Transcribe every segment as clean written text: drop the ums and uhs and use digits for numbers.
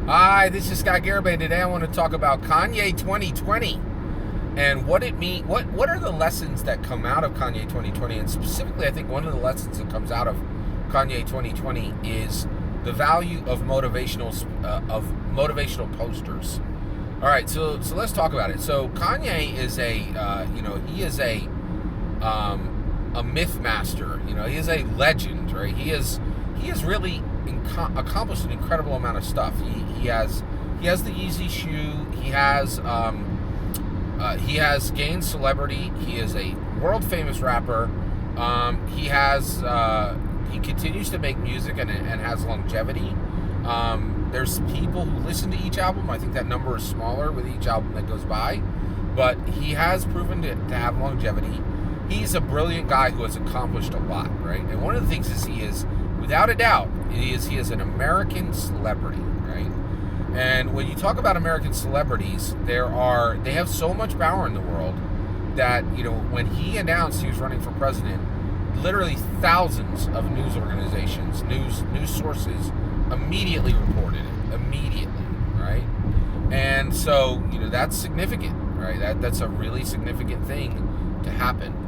Hi, this is Scott Garibay, and today I want to talk about Kanye 2020 and what it means. What are the lessons that come out of Kanye 2020? And specifically, I think one of the lessons that comes out of Kanye 2020 is the value of motivational posters. All right, so let's talk about it. So Kanye is he is a myth master. He is a legend, right? He has really accomplished an incredible amount of stuff. He has the Yeezy shoe. He has gained celebrity. He is a world famous rapper. He continues to make music and has longevity. There's people who listen to each album. I think that number is smaller with each album that goes by, but he has proven to have longevity. He's a brilliant guy who has accomplished a lot, right? And one of the things is he is, without a doubt, he is an American celebrity, right? And when you talk about American celebrities, they have so much power in the world that, when he announced he was running for president, literally thousands of news organizations, news sources immediately reported it, right? And so, that's significant, right? That's a really significant thing to happen.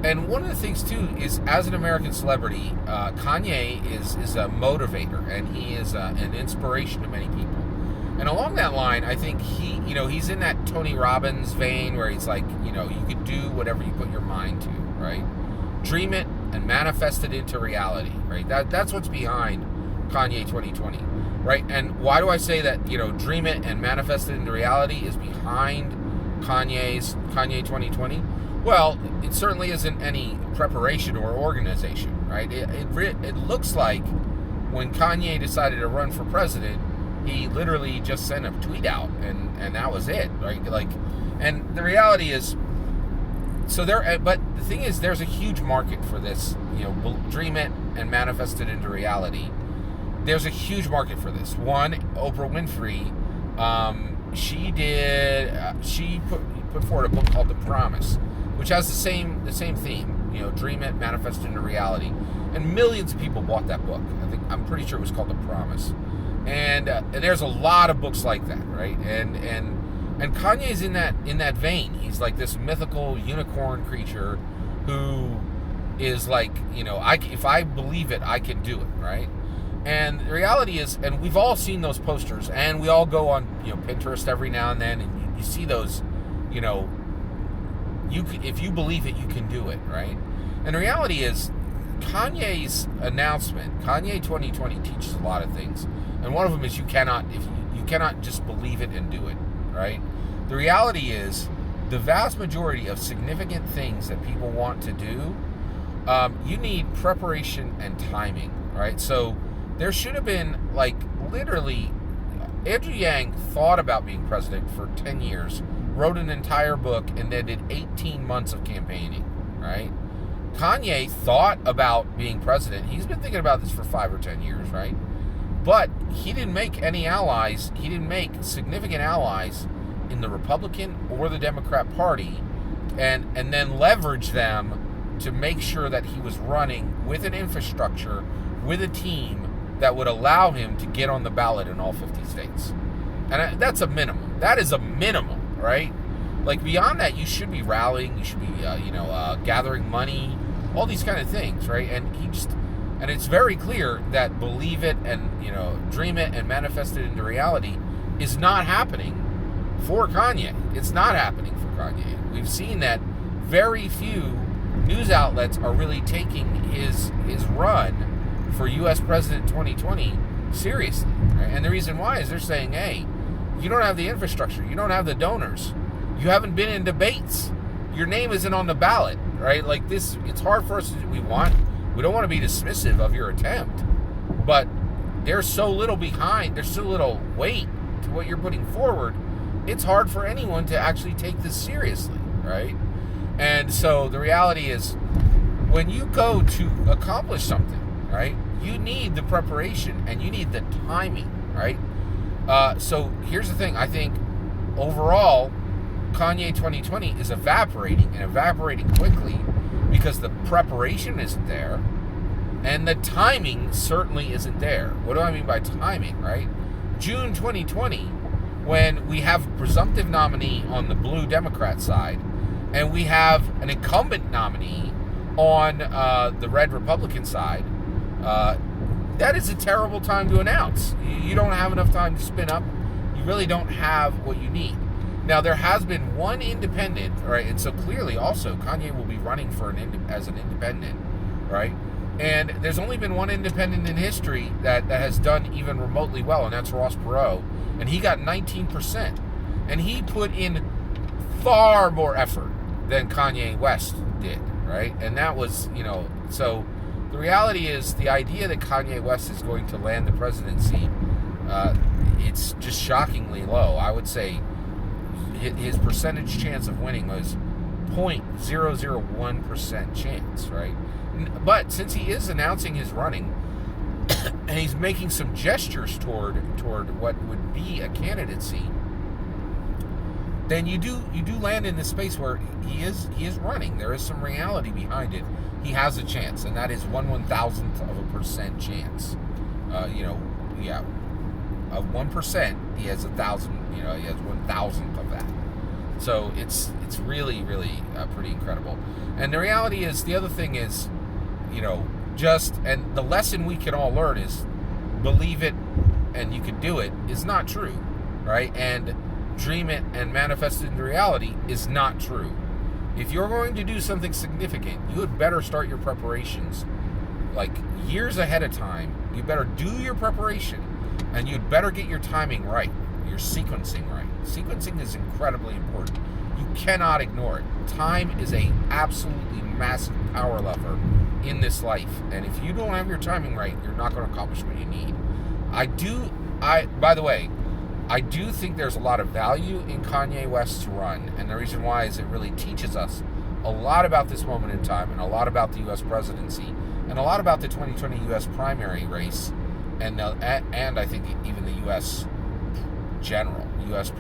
And one of the things too is, as an American celebrity, Kanye is a motivator, and he is an inspiration to many people. And along that line, I think he's in that Tony Robbins vein where he's like, you could do whatever you put your mind to, right? Dream it and manifest it into reality, right? That's what's behind Kanye 2020, right? And why do I say that, dream it and manifest it into reality is behind Kanye 2020? Well, it certainly isn't any preparation or organization, right? It looks like when Kanye decided to run for president, he literally just sent a tweet out, and that was it, right? And the reality is, but the thing is, there's a huge market for this, dream it and manifest it into reality. There's a huge market for this. One, Oprah Winfrey, she put forward a book called The Promise, which has the same theme, dream it, manifest it into reality, and millions of people bought that book. I'm pretty sure it was called The Promise, and there's a lot of books like that, right? And Kanye's in that vein. He's like this mythical unicorn creature who is like, if I believe it, I can do it, right? And the reality is, and we've all seen those posters, and we all go on Pinterest every now and then, and you see those, if you believe it, you can do it, right? And the reality is, Kanye's announcement, Kanye 2020, teaches a lot of things, and one of them is you cannot just believe it and do it, right? The reality is, the vast majority of significant things that people want to do, you need preparation and timing, right? So there should have been, literally, Andrew Yang thought about being president for 10 years, wrote an entire book, and then did 18 months of campaigning, right? Kanye thought about being president. He's been thinking about this for 5 or 10 years, right? But he didn't make any allies. He didn't make significant allies in the Republican or the Democrat Party, and then leverage them to make sure that he was running with an infrastructure, with a team that would allow him to get on the ballot in all 50 states. And that's a minimum. That is a minimum, right? Beyond that, you should be rallying, you should be, gathering money, all these kind of things, right? And it's very clear that believe it and, dream it and manifest it into reality is not happening for Kanye. It's not happening for Kanye. We've seen that very few news outlets are really taking his run for U.S. President 2020 seriously, right? And the reason why is they're saying, hey, you don't have the infrastructure, you don't have the donors, you haven't been in debates, your name isn't on the ballot, right? It's hard for us we don't want to be dismissive of your attempt, but there's so little weight to what you're putting forward, it's hard for anyone to actually take this seriously, right? And so the reality is, when you go to accomplish something, right, you need the preparation and you need the timing, right? So here's the thing. I think overall, Kanye 2020 is evaporating quickly because the preparation isn't there and the timing certainly isn't there. What do I mean by timing, right? June 2020, when we have a presumptive nominee on the blue Democrat side, and we have an incumbent nominee on the red Republican side, that is a terrible time to announce. You don't have enough time to spin up. You really don't have what you need. Now, there has been one independent, right? And so clearly also Kanye will be running as an independent, right? And there's only been one independent in history that has done even remotely well, and that's Ross Perot. And he got 19%. And he put in far more effort than Kanye West did, right? And that was, so the reality is the idea that Kanye West is going to land the presidency, it's just shockingly low. I would say his percentage chance of winning was 0.001% chance, right? But since he is announcing his running, and he's making some gestures toward what would be a candidacy, then you do land in this space where he is running. There is some reality behind it. He has a chance, and that is 1/1000% chance. Of 1%, he has 1,000. He has 1,000th of that. So it's really, really pretty incredible. And the reality is, the other thing is, and the lesson we can all learn is, believe it and you can do it is not true, right? And dream it and manifest it into reality is not true. If you're going to do something significant, you had better start your preparations like years ahead of time. You better do your preparation, and you'd better get your timing right, your sequencing right. Sequencing is incredibly important. You cannot ignore it. Time is a absolutely massive power lever in this life, and if you don't have your timing right, you're not going to accomplish what you need. By the way, I do think there's a lot of value in Kanye West's run, and the reason why is it really teaches us a lot about this moment in time, and a lot about the U.S. presidency, and a lot about the 2020 U.S. primary race, and I think even the U.S. general, the U.S.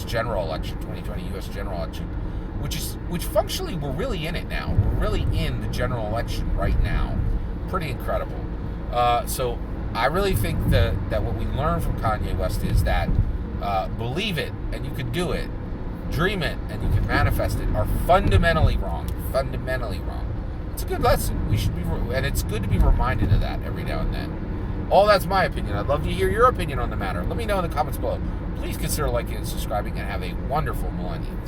general election, 2020 U.S. general election, which functionally we're really in it now. We're really in the general election right now. Pretty incredible. So I really think that what we learn from Kanye West is that believe it and you can do it, dream it and you can manifest it, are fundamentally wrong. Fundamentally wrong. It's a good lesson. And it's good to be reminded of that every now and then. All that's my opinion. I'd love to hear your opinion on the matter. Let me know in the comments below. Please consider liking and subscribing, and have a wonderful millennium.